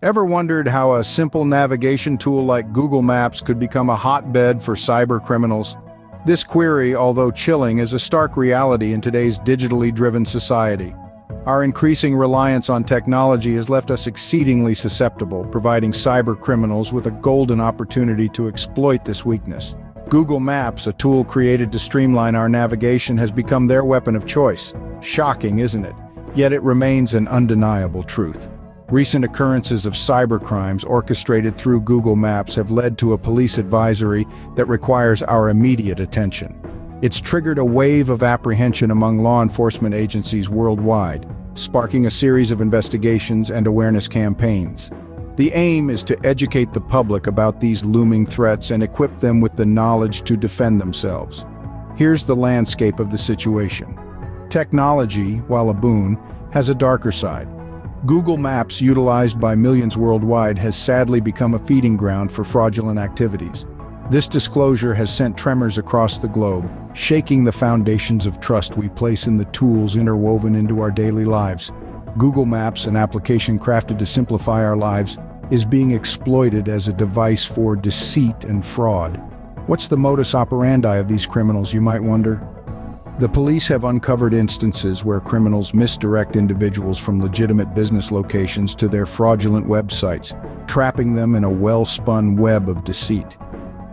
Ever wondered how a simple navigation tool like Google Maps could become a hotbed for cyber criminals? This query, although chilling, is a stark reality in today's digitally driven society. Our increasing reliance on technology has left us exceedingly susceptible, providing cyber criminals with a golden opportunity to exploit this weakness. Google Maps, a tool created to streamline our navigation, has become their weapon of choice. Shocking, isn't it? Yet it remains an undeniable truth. Recent occurrences of cybercrimes orchestrated through Google Maps have led to a police advisory that requires our immediate attention. It's triggered a wave of apprehension among law enforcement agencies worldwide, sparking a series of investigations and awareness campaigns. The aim is to educate the public about these looming threats and equip them with the knowledge to defend themselves. Here's the landscape of the situation. Technology, while a boon, has a darker side. Google Maps, utilized by millions worldwide, has sadly become a feeding ground for fraudulent activities. This disclosure has sent tremors across the globe, shaking the foundations of trust we place in the tools interwoven into our daily lives. Google Maps, an application crafted to simplify our lives, is being exploited as a device for deceit and fraud. What's the modus operandi of these criminals, you might wonder? The police have uncovered instances where criminals misdirect individuals from legitimate business locations to their fraudulent websites, trapping them in a well-spun web of deceit.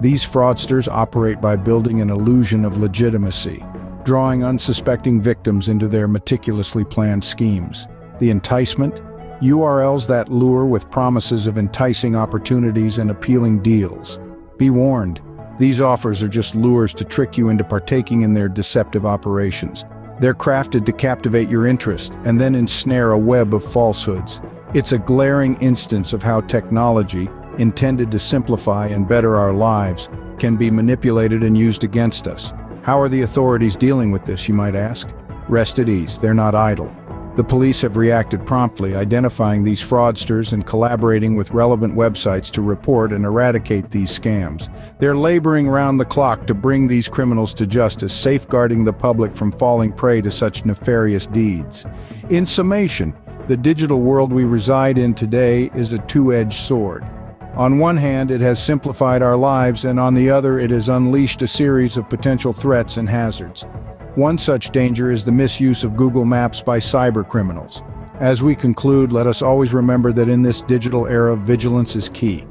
These fraudsters operate by building an illusion of legitimacy, drawing unsuspecting victims into their meticulously planned schemes. The enticement? URLs that lure with promises of enticing opportunities and appealing deals. Be warned. These offers are just lures to trick you into partaking in their deceptive operations. They're crafted to captivate your interest and then ensnare a web of falsehoods. It's a glaring instance of how technology, intended to simplify and better our lives, can be manipulated and used against us. How are the authorities dealing with this, you might ask? Rest at ease, they're not idle. The police have reacted promptly, identifying these fraudsters and collaborating with relevant websites to report and eradicate these scams. They're laboring round the clock to bring these criminals to justice, safeguarding the public from falling prey to such nefarious deeds. In summation, the digital world we reside in today is a two-edged sword. On one hand, it has simplified our lives, and on the other, it has unleashed a series of potential threats and hazards. One such danger is the misuse of Google Maps by cybercriminals. As we conclude, let us always remember that in this digital era, vigilance is key.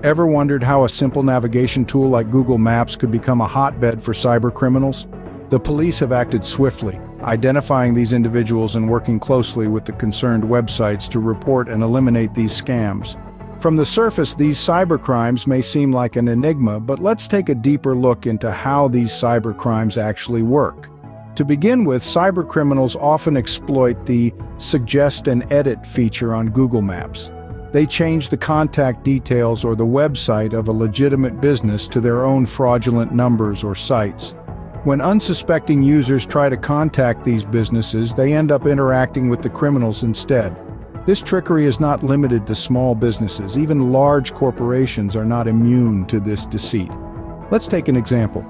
Ever wondered how a simple navigation tool like Google Maps could become a hotbed for cybercriminals? The police have acted swiftly, identifying these individuals and working closely with the concerned websites to report and eliminate these scams. From the surface, these cybercrimes may seem like an enigma, but let's take a deeper look into how these cybercrimes actually work. To begin with, cybercriminals often exploit the suggest and edit feature on Google Maps. They change the contact details or the website of a legitimate business to their own fraudulent numbers or sites. When unsuspecting users try to contact these businesses, they end up interacting with the criminals instead. This trickery is not limited to small businesses. Even large corporations are not immune to this deceit. Let's take an example.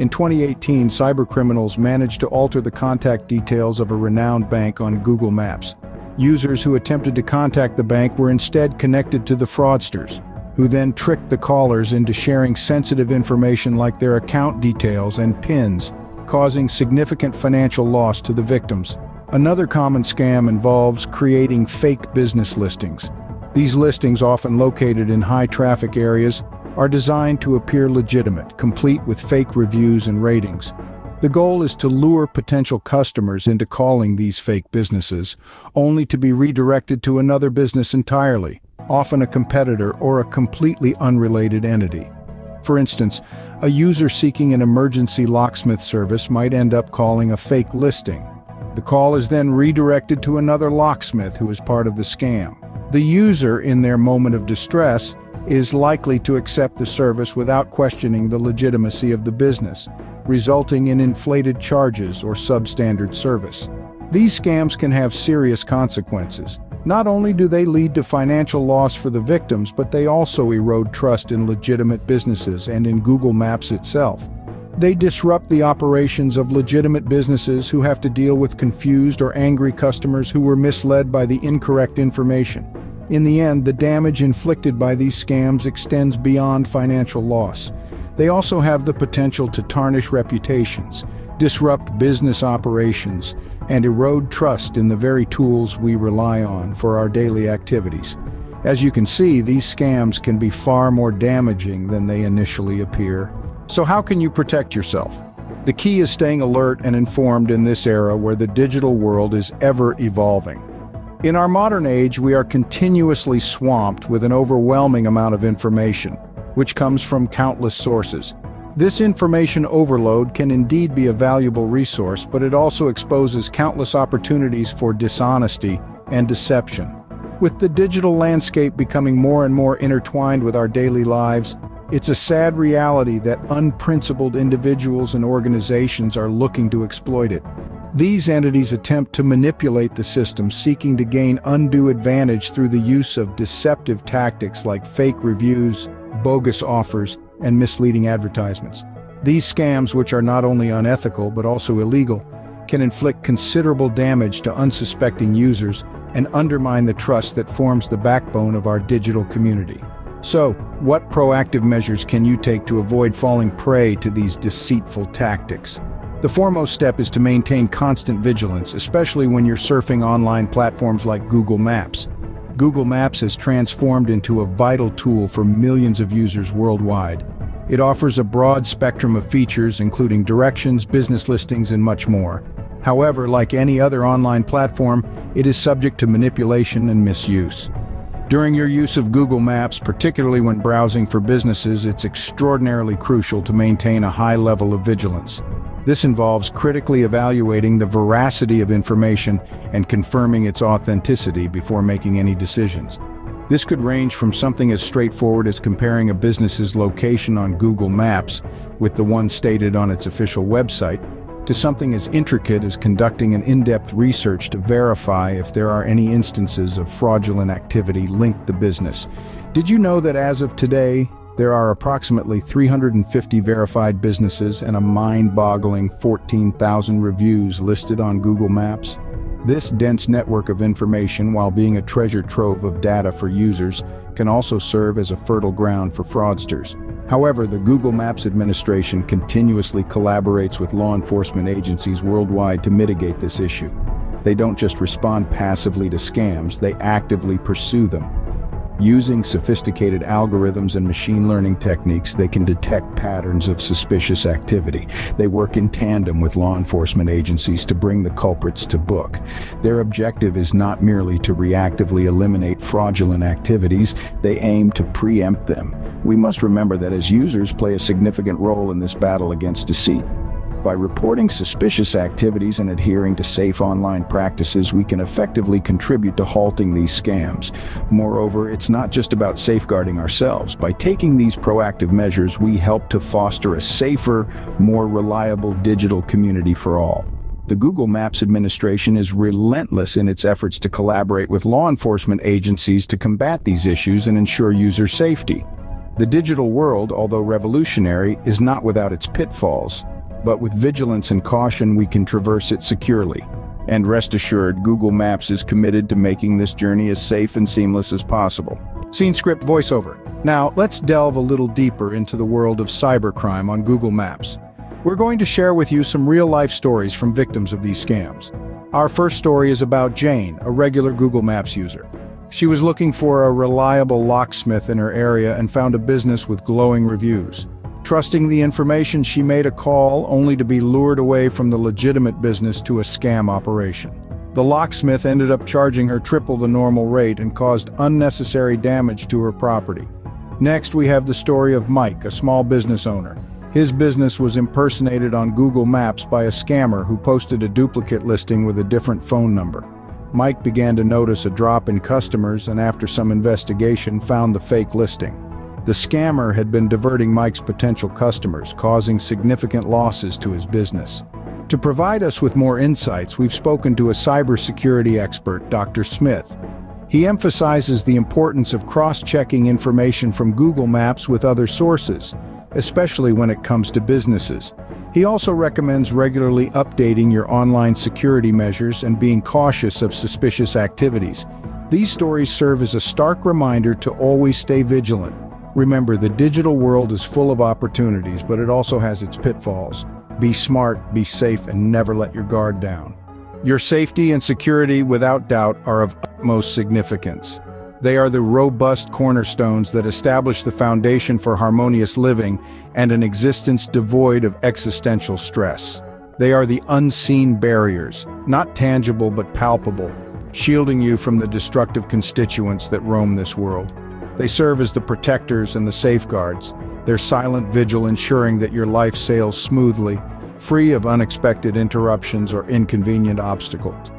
In 2018, cybercriminals managed to alter the contact details of a renowned bank on Google Maps. Users who attempted to contact the bank were instead connected to the fraudsters, who then tricked the callers into sharing sensitive information like their account details and PINs, causing significant financial loss to the victims. Another common scam involves creating fake business listings. These listings, often located in high-traffic areas, are designed to appear legitimate, complete with fake reviews and ratings. The goal is to lure potential customers into calling these fake businesses, only to be redirected to another business entirely, often a competitor or a completely unrelated entity. For instance, a user seeking an emergency locksmith service might end up calling a fake listing. The call is then redirected to another locksmith who is part of the scam. The user, in their moment of distress, is likely to accept the service without questioning the legitimacy of the business, resulting in inflated charges or substandard service. These scams can have serious consequences. Not only do they lead to financial loss for the victims, but they also erode trust in legitimate businesses and in Google Maps itself. They disrupt the operations of legitimate businesses who have to deal with confused or angry customers who were misled by the incorrect information. In the end, the damage inflicted by these scams extends beyond financial loss. They also have the potential to tarnish reputations, disrupt business operations, and erode trust in the very tools we rely on for our daily activities. As you can see, these scams can be far more damaging than they initially appear. So how can you protect yourself? The key is staying alert and informed in this era where the digital world is ever evolving. In our modern age, we are continuously swamped with an overwhelming amount of information, which comes from countless sources. This information overload can indeed be a valuable resource, but it also exposes countless opportunities for dishonesty and deception. With the digital landscape becoming more and more intertwined with our daily lives, it's a sad reality that unprincipled individuals and organizations are looking to exploit it. These entities attempt to manipulate the system, seeking to gain undue advantage through the use of deceptive tactics like fake reviews, bogus offers, and misleading advertisements. These scams, which are not only unethical but also illegal, can inflict considerable damage to unsuspecting users and undermine the trust that forms the backbone of our digital community. So, what proactive measures can you take to avoid falling prey to these deceitful tactics? The foremost step is to maintain constant vigilance, especially when you're surfing online platforms like Google Maps. Google Maps has transformed into a vital tool for millions of users worldwide. It offers a broad spectrum of features, including directions, business listings, and much more. However, like any other online platform, it is subject to manipulation and misuse. During your use of Google Maps, particularly when browsing for businesses, it's extraordinarily crucial to maintain a high level of vigilance. This involves critically evaluating the veracity of information and confirming its authenticity before making any decisions. This could range from something as straightforward as comparing a business's location on Google Maps with the one stated on its official website, to something as intricate as conducting an in-depth research to verify if there are any instances of fraudulent activity linked to the business. Did you know that as of today, there are approximately 350 verified businesses and a mind-boggling 14,000 reviews listed on Google Maps? This dense network of information, while being a treasure trove of data for users, can also serve as a fertile ground for fraudsters. However, the Google Maps administration continuously collaborates with law enforcement agencies worldwide to mitigate this issue. They don't just respond passively to scams, they actively pursue them. Using sophisticated algorithms and machine learning techniques, they can detect patterns of suspicious activity. They work in tandem with law enforcement agencies to bring the culprits to book. Their objective is not merely to reactively eliminate fraudulent activities, they aim to preempt them. We must remember that as users play a significant role in this battle against deceit. By reporting suspicious activities and adhering to safe online practices, we can effectively contribute to halting these scams. Moreover, it's not just about safeguarding ourselves. By taking these proactive measures, we help to foster a safer, more reliable digital community for all. The Google Maps administration is relentless in its efforts to collaborate with law enforcement agencies to combat these issues and ensure user safety. The digital world, although revolutionary, is not without its pitfalls. But with vigilance and caution, we can traverse it securely. And rest assured, Google Maps is committed to making this journey as safe and seamless as possible. Scene script voiceover. Now, let's delve a little deeper into the world of cybercrime on Google Maps. We're going to share with you some real-life stories from victims of these scams. Our first story is about Jane, a regular Google Maps user. She was looking for a reliable locksmith in her area and found a business with glowing reviews. Trusting the information, she made a call only to be lured away from the legitimate business to a scam operation. The locksmith ended up charging her triple the normal rate and caused unnecessary damage to her property. Next, we have the story of Mike, a small business owner. His business was impersonated on Google Maps by a scammer who posted a duplicate listing with a different phone number. Mike began to notice a drop in customers and after some investigation found the fake listing. The scammer had been diverting Mike's potential customers, causing significant losses to his business. To provide us with more insights, we've spoken to a cybersecurity expert, Dr. Smith. He emphasizes the importance of cross-checking information from Google Maps with other sources, especially when it comes to businesses. He also recommends regularly updating your online security measures and being cautious of suspicious activities. These stories serve as a stark reminder to always stay vigilant. Remember, the digital world is full of opportunities, but it also has its pitfalls. Be smart, be safe, and never let your guard down. Your safety and security, without doubt, are of utmost significance. They are the robust cornerstones that establish the foundation for harmonious living and an existence devoid of existential stress. They are the unseen barriers, not tangible but palpable, shielding you from the destructive constituents that roam this world. They serve as the protectors and the safeguards, their silent vigil ensuring that your life sails smoothly, free of unexpected interruptions or inconvenient obstacles.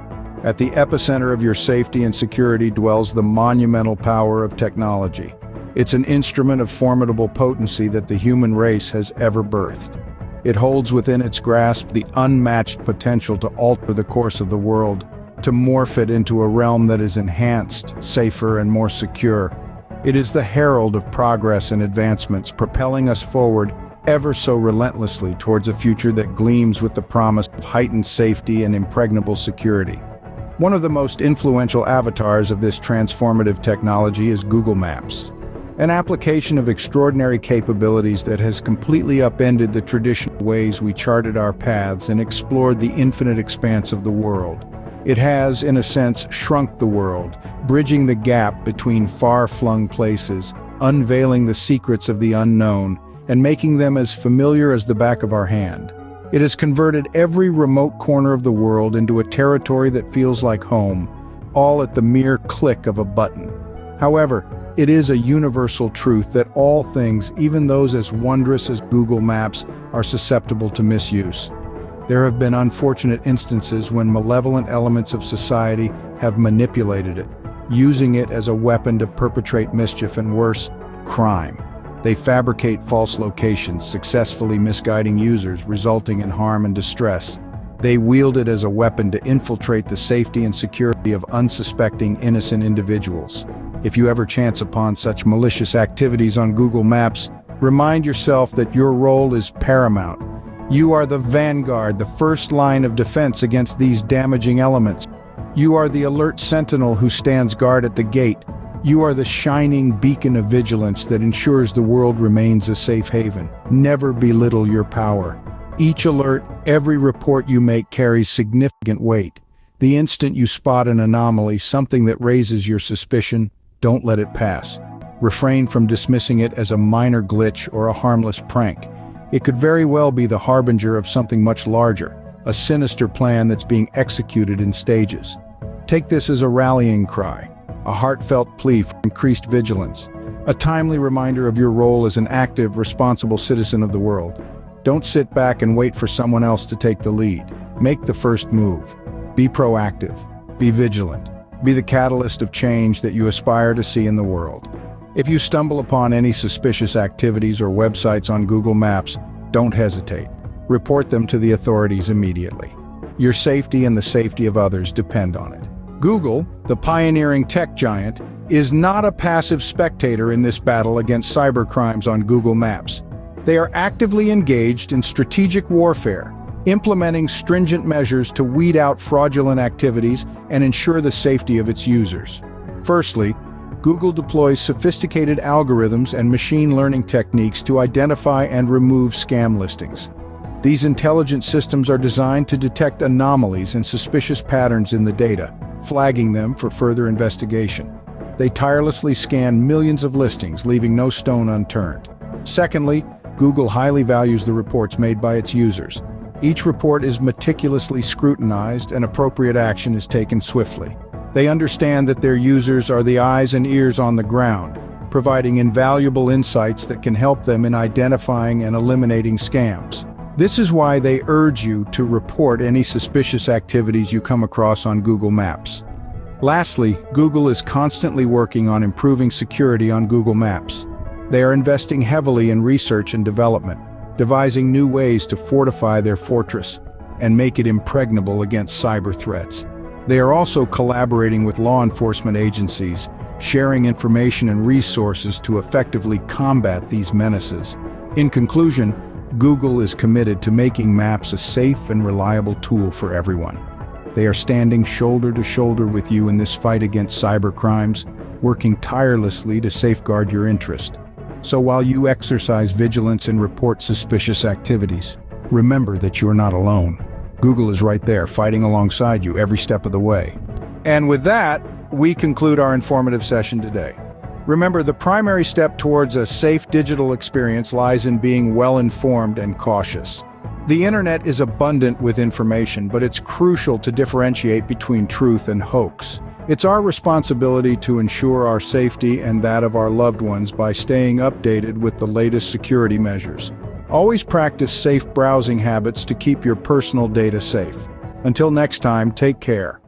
At the epicenter of your safety and security dwells the monumental power of technology. It's an instrument of formidable potency that the human race has ever birthed. It holds within its grasp the unmatched potential to alter the course of the world, to morph it into a realm that is enhanced, safer, and more secure. It is the herald of progress and advancements, propelling us forward ever so relentlessly towards a future that gleams with the promise of heightened safety and impregnable security. One of the most influential avatars of this transformative technology is Google Maps, an application of extraordinary capabilities that has completely upended the traditional ways we charted our paths and explored the infinite expanse of the world. It has, in a sense, shrunk the world, bridging the gap between far-flung places, unveiling the secrets of the unknown, and making them as familiar as the back of our hand. It has converted every remote corner of the world into a territory that feels like home, all at the mere click of a button. However, it is a universal truth that all things, even those as wondrous as Google Maps, are susceptible to misuse. There have been unfortunate instances when malevolent elements of society have manipulated it, using it as a weapon to perpetrate mischief and worse, crime. They fabricate false locations, successfully misguiding users, resulting in harm and distress. They wield it as a weapon to infiltrate the safety and security of unsuspecting, innocent individuals. If you ever chance upon such malicious activities on Google Maps, remind yourself that your role is paramount. You are the vanguard, the first line of defense against these damaging elements. You are the alert sentinel who stands guard at the gate. You are the shining beacon of vigilance that ensures the world remains a safe haven. Never belittle your power. Each alert, every report you make carries significant weight. The instant you spot an anomaly, something that raises your suspicion, don't let it pass. Refrain from dismissing it as a minor glitch or a harmless prank. It could very well be the harbinger of something much larger, a sinister plan that's being executed in stages. Take this as a rallying cry, a heartfelt plea for increased vigilance, a timely reminder of your role as an active, responsible citizen of the world. Don't sit back and wait for someone else to take the lead. Make the first move. Be proactive. Be vigilant. Be the catalyst of change that you aspire to see in the world. If you stumble upon any suspicious activities or websites on Google Maps, don't hesitate. Report them to the authorities immediately. Your safety and the safety of others depend on it. Google, the pioneering tech giant, is not a passive spectator in this battle against cybercrimes on Google Maps. They are actively engaged in strategic warfare, implementing stringent measures to weed out fraudulent activities and ensure the safety of its users. Firstly, Google deploys sophisticated algorithms and machine learning techniques to identify and remove scam listings. These intelligent systems are designed to detect anomalies and suspicious patterns in the data, flagging them for further investigation. They tirelessly scan millions of listings, leaving no stone unturned. Secondly, Google highly values the reports made by its users. Each report is meticulously scrutinized and appropriate action is taken swiftly. They understand that their users are the eyes and ears on the ground, providing invaluable insights that can help them in identifying and eliminating scams. This is why they urge you to report any suspicious activities you come across on Google Maps. Lastly, Google is constantly working on improving security on Google Maps. They are investing heavily in research and development, devising new ways to fortify their fortress and make it impregnable against cyber threats. They are also collaborating with law enforcement agencies, sharing information and resources to effectively combat these menaces. In conclusion, Google is committed to making maps a safe and reliable tool for everyone. They are standing shoulder to shoulder with you in this fight against cyber crimes, working tirelessly to safeguard your interest. So while you exercise vigilance and report suspicious activities, remember that you're not alone. Google is right there, fighting alongside you every step of the way. And with that, we conclude our informative session today. Remember, the primary step towards a safe digital experience lies in being well-informed and cautious. The internet is abundant with information, but it's crucial to differentiate between truth and hoax. It's our responsibility to ensure our safety and that of our loved ones by staying updated with the latest security measures. Always practice safe browsing habits to keep your personal data safe. Until next time, take care.